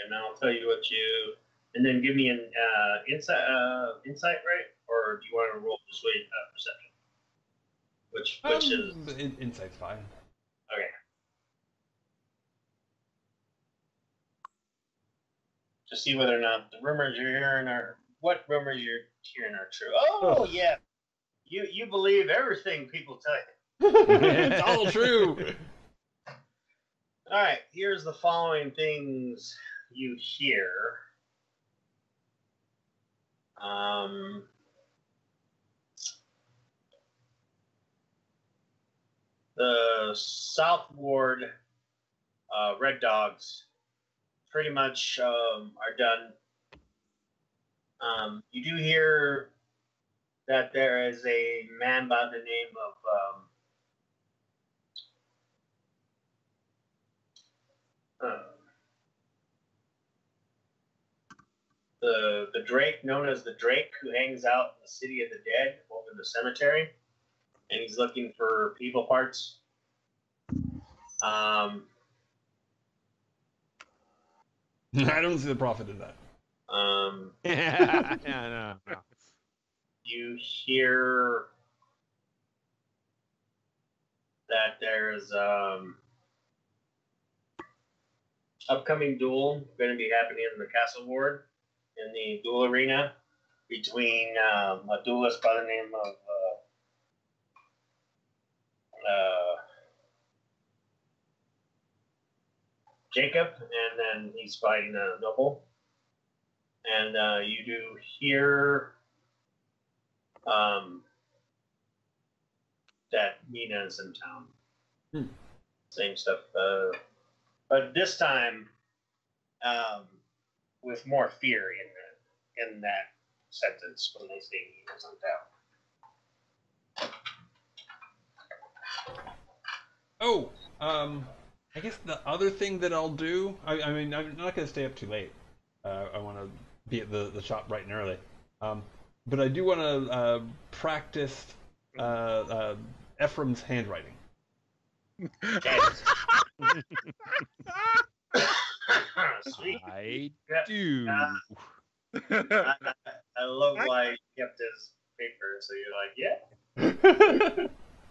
And I'll tell you what you, and then give me an insight, right? Or do you want to roll persuade perception? Which is insight's fine. okay. To see whether or not the rumors you're hearing are what rumors you're hearing are true. Oh yeah, you believe everything people tell you. It's all true. All right, here's the following things you hear. The South Ward Red Dogs pretty much are done. You do hear that there is a man by the name of the Drake, known as the Drake, who hangs out in the City of the Dead over the cemetery, and he's looking for people parts. I don't see the profit in that. No. You hear that there's upcoming duel going to be happening in the Castle Ward in the duel arena between a duelist by the name of Jacob, and then he's fighting a noble. And you do hear that Nina's in town. Same stuff. But this time, with more fear in that sentence when they say Nina's in town. Oh, I guess the other thing that I'll do, I mean, I'm not going to stay up too late. I want to be at the shop bright and early. But I do want to practice Ephraim's handwriting. Sweet. I do. I love why he kept his paper, so you're like, yeah.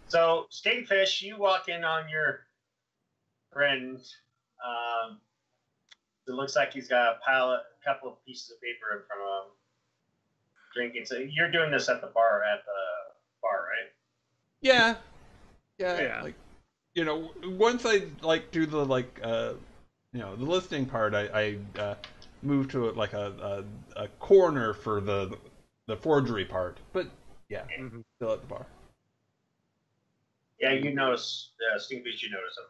So, Skatefish, you walk in on your friend. It looks like he's got a couple of pieces of paper in front of him, drinking. So you're doing this at the bar, right? Yeah. Like, once I do the the listening part, I move to a corner for the forgery part. But yeah, still at the bar. Yeah, you notice Stingfish. You notice him.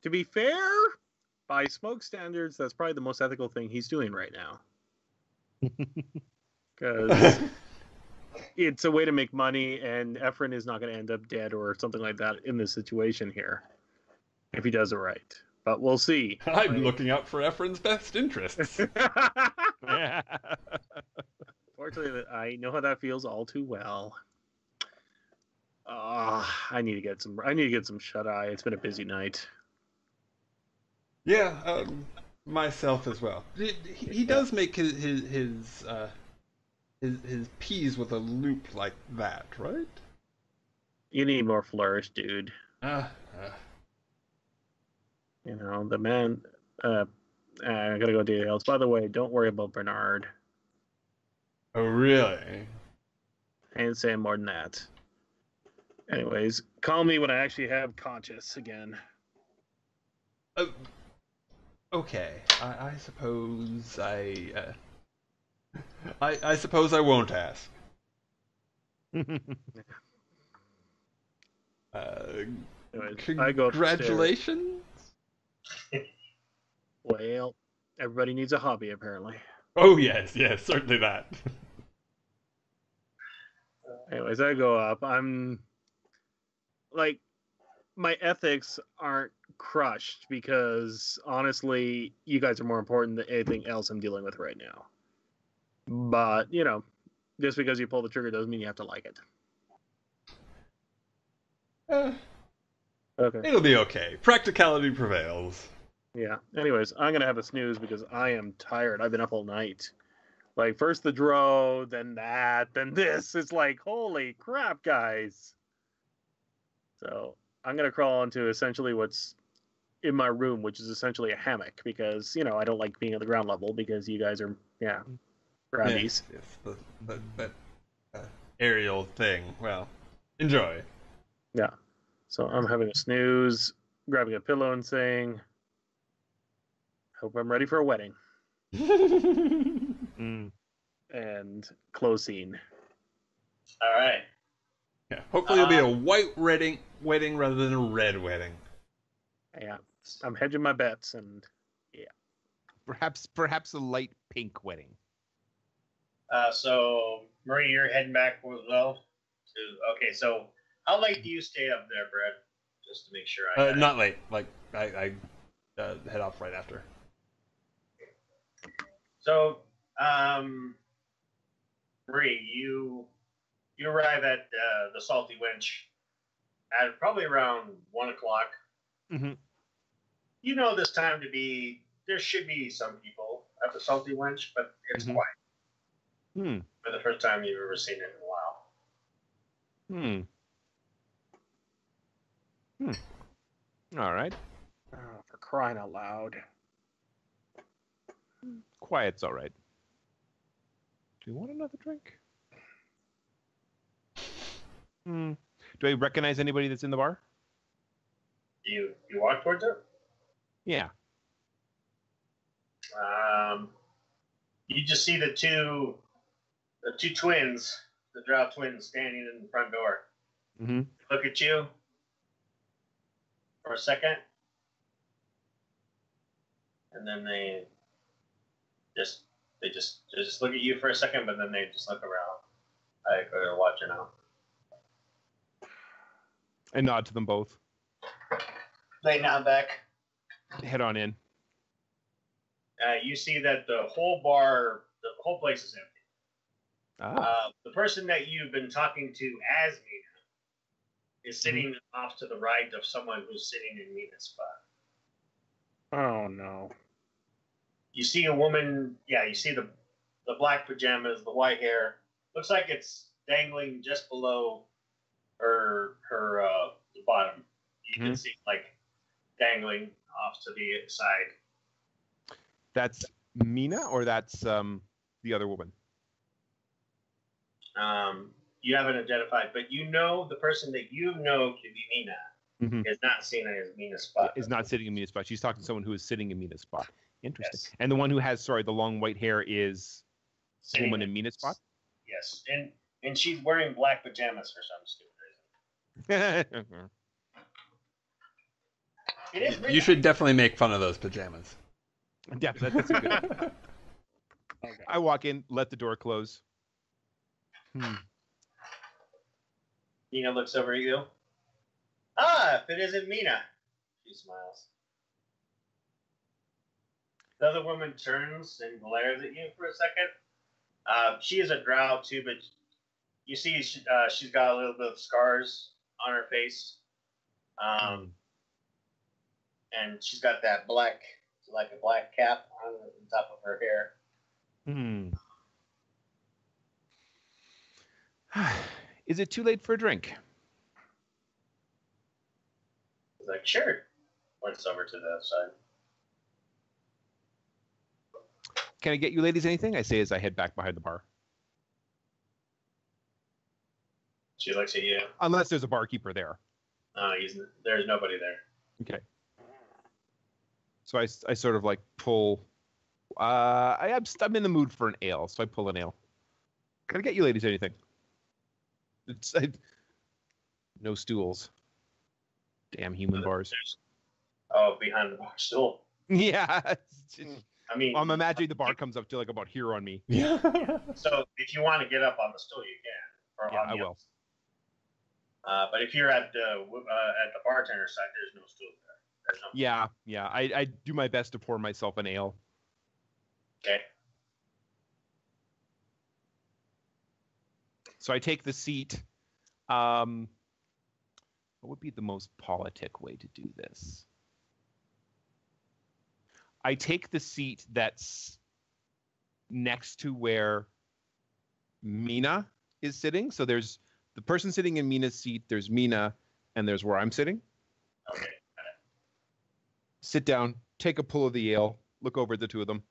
To be fair, by smoke standards, that's probably the most ethical thing he's doing right now. Because it's a way to make money, and Ephraim is not going to end up dead or something like that in this situation here, if he does it right. But we'll see. I'm looking out for Ephraim's best interests. Fortunately, I know how that feels all too well. I need to get some shut eye. It's been a busy night. Yeah, myself as well. He does make his peas with a loop like that, right? You need more flourish, dude. The man. I gotta go details. By the way, don't worry about Bernard. Oh, really? I ain't saying more than that. Anyways, call me when I actually have conscience again. Okay, I suppose I suppose I won't ask. Anyways, I go upstairs. Congratulations. Well, everybody needs a hobby, apparently. Oh yes, certainly that. Anyways, I go up. I'm like, my ethics aren't crushed because honestly, you guys are more important than anything else I'm dealing with right now. But, just because you pull the trigger doesn't mean you have to like it. Okay. It'll be okay. Practicality prevails. Yeah. Anyways, I'm going to have a snooze because I am tired. I've been up all night. Like, first the draw, then that, then this. It's like, holy crap, guys. So I'm going to crawl into essentially what's in my room, which is essentially a hammock, because, I don't like being at the ground level because you guys are, groundies. Yes, that aerial thing. Well, enjoy. Yeah. So I'm having a snooze, grabbing a pillow and saying, hope I'm ready for a wedding. And close scene. All right. Yeah, hopefully it'll be a white wedding rather than a red wedding. Yeah, I'm hedging my bets, and yeah. Perhaps a light pink wedding. So Marie, you're heading back as well. Okay, so how late do you stay up there, Brett? Just to make sure not late. Like I head off right after. So, Marie, you arrive at the Salty Wench at probably around 1 o'clock. Mm-hmm. You know this time to be, there should be some people at the Salty Wench, but it's quiet. For the first time you've ever seen it in a while. All right. Oh, for crying out loud. Quiet's all right. Do you want another drink? Do I recognize anybody that's in the bar? You walk towards it. Yeah. You just see the two twins, the Drow twins, standing in the front door. Mm-hmm. Look at you for a second, and then they just look at you for a second, but then they just look around. They're watching out. I nod to them both. They nod back. Head on in. You see that the whole bar, the whole place is empty. The person that you've been talking to as Mina is sitting off to the right of someone who's sitting in Mina's spot. Oh no. You see a woman, you see the black pajamas, the white hair. Looks like it's dangling just below her the bottom. You can see like dangling off to the side. That's Mina, or that's the other woman? You haven't identified, but you know the person that you know to be Mina is not seen as Mina's spot. Is not sitting in Mina's spot. She's talking to someone who is sitting in Mina's spot. Interesting. Yes. And the one who has, the long white hair is Sitting woman in Mina's spot? Yes. And she's wearing black pajamas for some stupid reason. It is You should definitely make fun of those pajamas. Yeah, that's a good idea. Okay. I walk in, let the door close. Mina looks over at you. Ah, if it isn't Mina. She smiles. The other woman turns and glares at you for a second. She is a drow too, but you see she's got a little bit of scars on her face. And she's got that black, like a black cap on the top of her hair. Is it too late for a drink? He's like, sure. Points over to the side. Can I get you ladies anything? I say as I head back behind the bar. She looks at you. Unless there's a barkeeper there. There's nobody there. Okay. So I sort of like pull. I'm in the mood for an ale, so I pull an ale. Can I get you ladies anything? No stools. Damn human bars. Behind the bar stool. Yeah. I mean, I'm imagining the bar comes up to like about here on me. Yeah. So if you want to get up on the stool, you can. Or Yeah, I will. But if you're at the bartender's side, there's no stool there. Yeah. I do my best to pour myself an ale. Okay. So I take the seat. What would be the most politic way to do this? I take the seat that's next to where Mina is sitting. So there's the person sitting in Mina's seat, there's Mina, and there's where I'm sitting. Okay. Sit down, take a pull of the ale, look over at the two of them.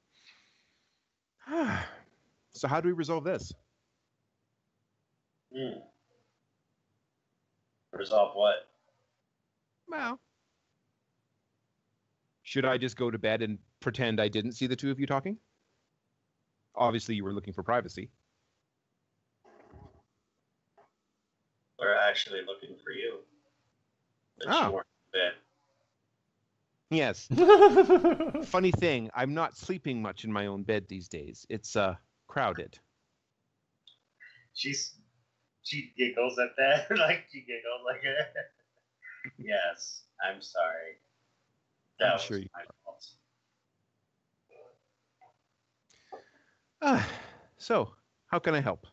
So how do we resolve this? Resolve what? Well, should I just go to bed and pretend I didn't see the two of you talking? Obviously, you were looking for privacy. We're actually looking for you. But you weren't in bed. Yes. Funny thing, I'm not sleeping much in my own bed these days. It's crowded. She giggles at that. She giggles like yes, I'm sorry. That was my fault. So, how can I help?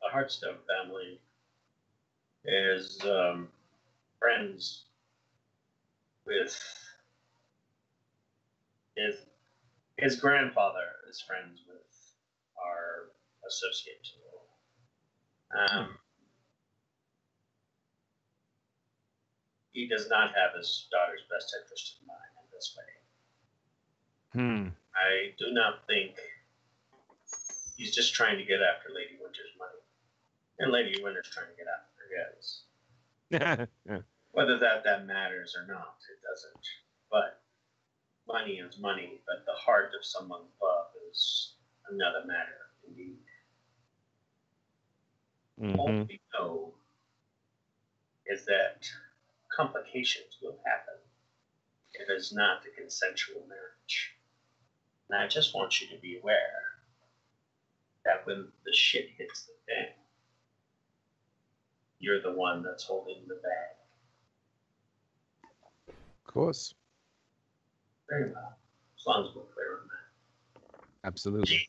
The Hearthstone family is friends with his grandfather is friends with our associate. he does not have his daughter's best interest in mind in this way. I do not think he's just trying to get after Lady Winter's money. And Lady Winter's trying to get after his. Whether that matters or not, it doesn't. But money is money, but the heart of someone's love is another matter, indeed. All we know is that complications will happen. It is not a consensual marriage. And I just want you to be aware that when the shit hits the fan, you're the one that's holding the bag. Of course. Very well. As long as we're clear on that. Absolutely.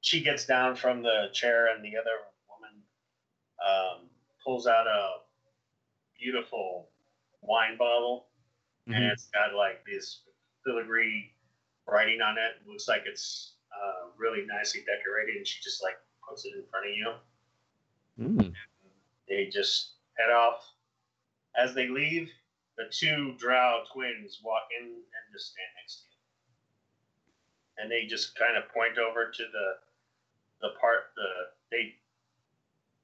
She gets down from the chair, and the other woman pulls out a beautiful wine bottle, and it's got like this filigree writing on it. It looks like it's really nicely decorated, and she just like puts it in front of you. And they just head off. As they leave, the two drow twins walk in and just stand next to you. And they just kind of point over to the part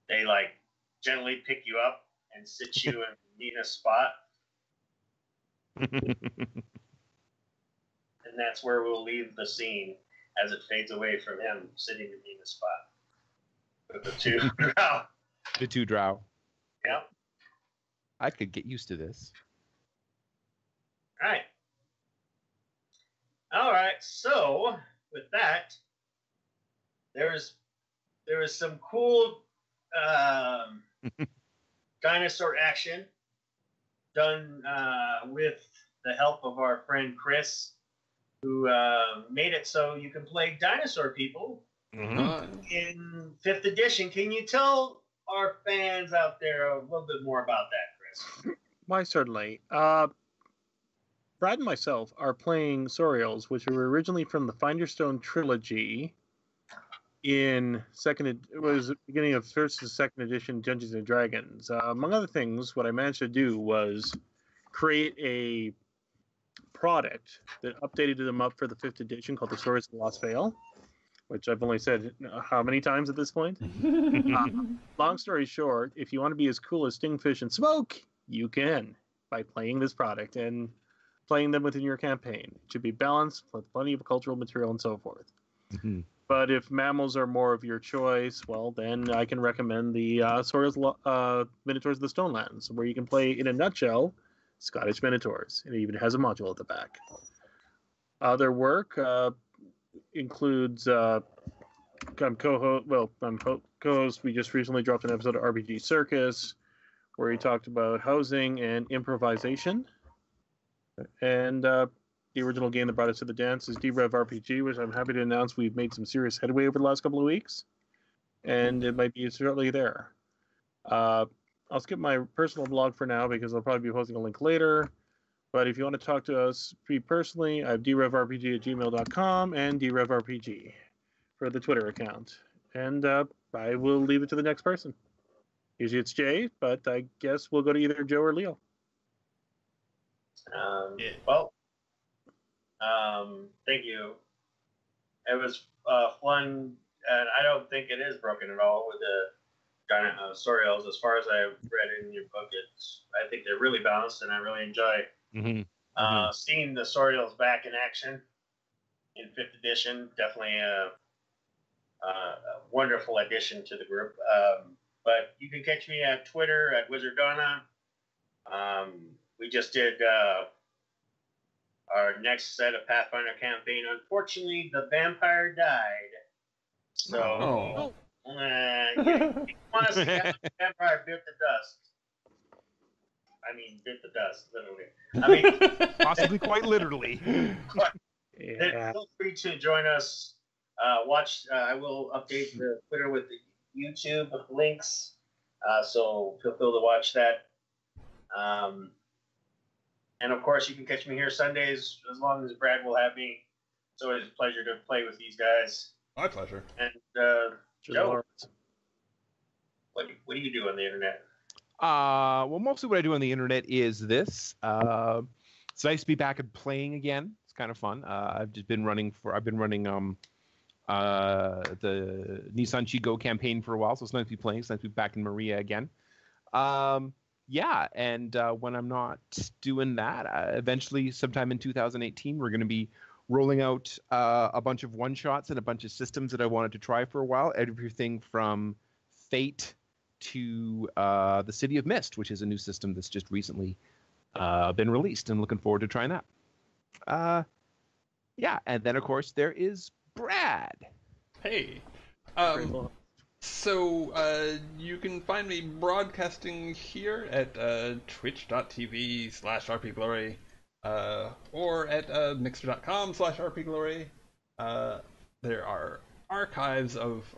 they like gently pick you up and sit you in Nina's spot. And that's where we'll leave the scene as it fades away from him sitting in Nina's spot. With the two drow. The two drow. Yep. I could get used to this. All right. So with that, there is some cool dinosaur action done with the help of our friend Chris, who made it so you can play dinosaur people in 5th edition. Can you tell our fans out there a little bit more about that, Chris? Why, certainly. Brad and myself are playing Sorials, which were originally from the Finderstone trilogy in beginning of 1st to 2nd edition Dungeons and Dragons. Among other things, what I managed to do was create a product that updated them up for the 5th edition called the Stories of the Lost Vale, which I've only said how many times at this point? Long story short, if you want to be as cool as Stingfish and Smoke, you can by playing this product and playing them within your campaign. It should be balanced with plenty of cultural material and so forth. But if mammals are more of your choice, well, then I can recommend the Sorial's Minotaurs of the Stonelands, where you can play, in a nutshell, Scottish Minotaurs. It even has a module at the back. Other work includes I'm co-host. We just recently dropped an episode of RPG Circus, where he talked about housing and improvisation. And the original game that brought us to the dance is D-Rev RPG, which I'm happy to announce we've made some serious headway over the last couple of weeks. And it might be shortly there. I'll skip my personal blog for now because I'll probably be posting a link later. But if you want to talk to us personally, I have drevrpg@gmail.com and drevrpg for the Twitter account. And I will leave it to the next person. Usually it's Jay, but I guess we'll go to either Joe or Leo. Thank you. It was fun, and I don't think it is broken at all with the Sorials. As far as I've read in your book, I think they're really balanced, and I really enjoy seeing the Sorials back in action in 5th edition. Definitely a wonderful addition to the group. But you can catch me at Twitter at Wizardana. We just did our next set of Pathfinder campaign. Unfortunately, the vampire died. So, you want to see how the vampire bit the dust. I mean, bit the dust, literally. I mean, possibly quite literally. Feel free to join us. Watch. I will update the Twitter with the YouTube links, so feel free to watch that. And of course, you can catch me here Sundays as long as Brad will have me. It's always a pleasure to play with these guys. My pleasure. And Joe, what do you do on the internet? Well, mostly what I do on the internet is this. It's nice to be back and playing again. It's kind of fun. I've been running the Nissan Chigo campaign for a while, so it's nice to be playing. It's nice to be back in Maria again. Yeah, and when I'm not doing that, eventually, sometime in 2018, we're going to be rolling out a bunch of one-shots and a bunch of systems that I wanted to try for a while. Everything from Fate to the City of Mist, which is a new system that's just recently been released, and looking forward to trying that. Yeah, and then, of course, there is Brad. Hey. Cool. So you can find me broadcasting here at twitch.tv/RPGlory or at mixer.com/RPGlory. There are archives of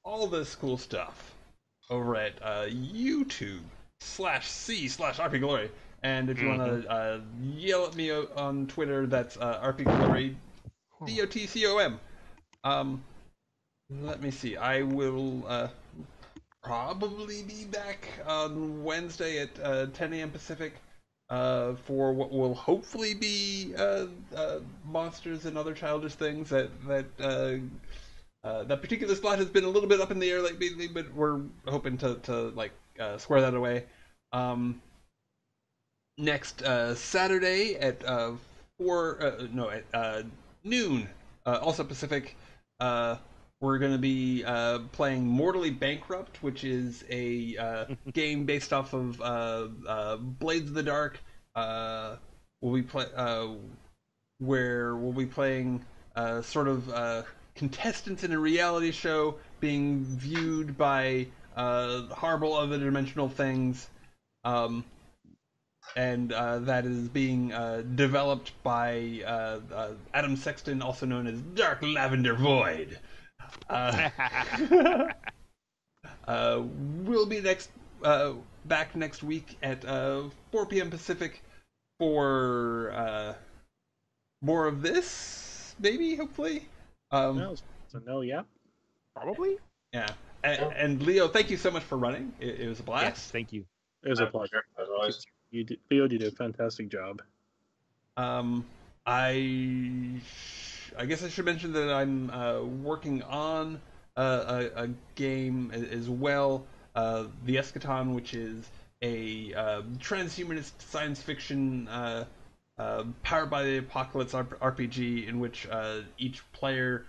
all this cool stuff over at YouTube/C/RPGlory. And if you want to yell at me on Twitter, that's RPGlory, DOTCOM. Let me see. I will probably be back on Wednesday at 10 a.m. Pacific for what will hopefully be monsters and other childish things. That particular slot has been a little bit up in the air lately, but we're hoping to square that away. Next Saturday at noon, also Pacific. We're going to be playing Mortally Bankrupt, which is a game based off of Blades of the Dark. Where we'll be playing sort of contestants in a reality show being viewed by horrible other dimensional things. And that is being developed by Adam Sexton, also known as Dark Lavender Void. We'll be back next week at 4 p.m. Pacific for more of this, maybe, hopefully. So no, yeah. Probably. Yeah. And Leo, thank you so much for running. It was a blast. Yes, thank you. It was a pleasure. As always. Leo did a fantastic job. I guess I should mention that I'm working on a game as well, The Eschaton, which is a transhumanist science fiction powered by the apocalypse RPG in which each player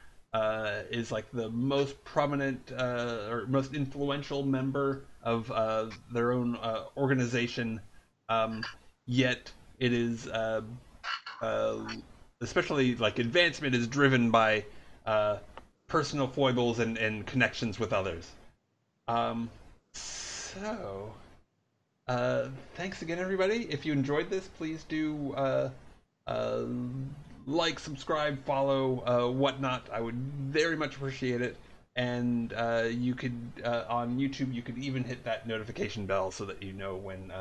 is like the most prominent or most influential member of their own organization, yet it is especially like advancement is driven by personal foibles and connections with others. Thanks again, everybody. If you enjoyed this, please do like, subscribe, follow, whatnot. I would very much appreciate it. And you could on YouTube, you could even hit that notification bell so that you know when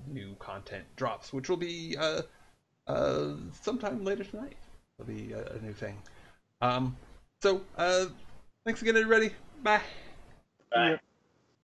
new content drops, which will be sometime later tonight. It'll be a new thing. Thanks again, everybody. Bye. Bye.